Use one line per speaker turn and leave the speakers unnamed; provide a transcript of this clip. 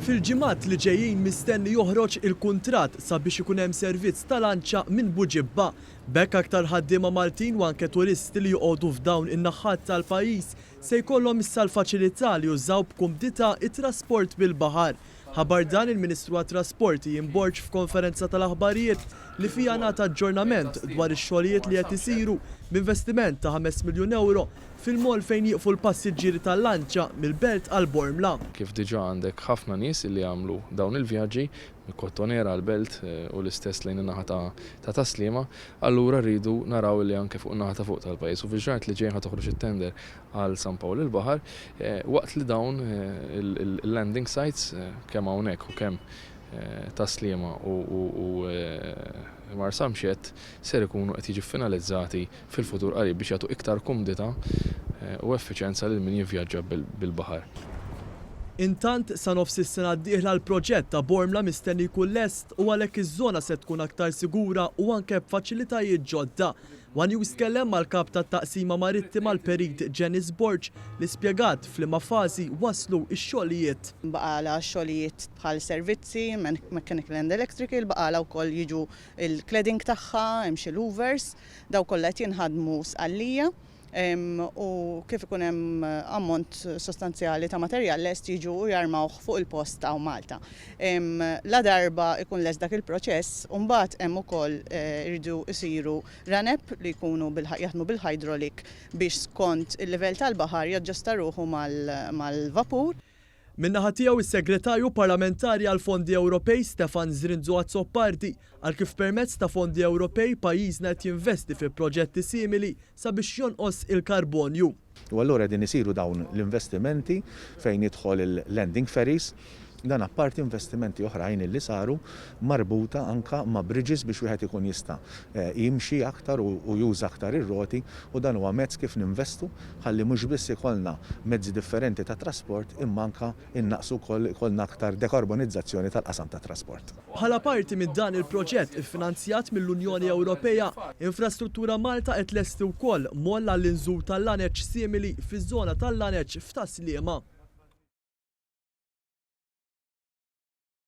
Fil-ġimgħat li ġejjin mistenni joħroġ il-kuntratt sabiex ikun hemm servizz tal-anċa minn Buġibba. B'hekk aktar ħaddiema Maltin u anke turisti li joqogħdu f'dawn in-naħat tal-pajjiż se jkollhom issa l-faċilità li jużaw b'kumdità it-trasport bil-baħar. Ħabar dan il-Ministru għat-Trasporti jinborġ f'konferenza tal-aħbarijiet li fija ngħata aġġornament dwar ix-xogħlijiet li qed isiru b'investiment ta' 5 miljun euro fil-mol fejn jieqfu l-passiġġieri tal-lanċa mill-belt għal Bormla.
Kif diġà għandek ħafna nies li jagħmlu dawn il-vjaġġi mill-Kottonera għal belt u l-istess lejn in-naħa ta' Taslima, allura rridu naraw li anke fuq in-naħa ta' fuq tal-pajjiż u fil-ġranet li ġejjin ħad toħroġ it-tender għal San Pawl il-Baħar waqt li dawn il-landing sites kemm hawnhekk u kemm Taslima u Marsa Mxiet ser ikunu qed jiġu finalizzati fil-futur qarib biex jagħtu iktar kumdità u effiċjenza lil min jivvjaġġa bil-baħar.
Intant sa nofs is-sena d-dieħla l-proġett ta' Bormla mistenni jkun lest u għalhekk iż-żona se tkun aktar sigura u anke b'faċilitajiet ġodda. Wan jitkellem mal-kap tat-taqsima marittima l-Perit Janice Borg li spjegat f'liema fażi waslu x-xogħlijiet.
Baqala xogħlijiet bħal servizzi, mechanical and electrical, baqala wkoll jiġu il-cladding tagħha, hemm xi louvers, daw kollha qed jinħadmu sqallija. U kif ikun hemm ammont sostanzjali ta' materjal lest jiġu u jarmawh fuq il-post ta' Malta. La darba ikun lest dak il-proċess, u mbagħad hemm ukoll iridu jsiru ranep li jkunu jaħdmu bil-hydraulic biex skont il-livell tal-baħar jaġġasta ruħu mal-vapur.
Min-naħa tiegħu is-Segretarju Parlamentari għal Fondi Ewropej Stefan Zrinzu Azzoppardi għal kif permezz ta' fondi Ewropej pajjiżna qed jinvesti fi proġetti simili sabiex jonqos il-karbonju.
U allura din isiru dawn l-investimenti fejn jidħol il-landing ferries, dan apparti investimenti oħrajn li saru marbuta anka ma' bridges biex wieħed ikun jista' jimxi aktar u juża aktar ir-roti u dan huwa mezz kif ninvestu ħalli mhux biss ikollna mezzi differenti ta' trasport imma anka innaqsu ikollna aktar dekarbonizzazzjoni tal-qasam tat trasport.
Bħala parti minn dan il-proġett iffinanzjat mill-Unjoni Ewropea, Infrastruttura Malta qed lesti wkoll moll għall-inżur tal-laneġġ simili fiż-żona tal-laneġġ f'Taslima.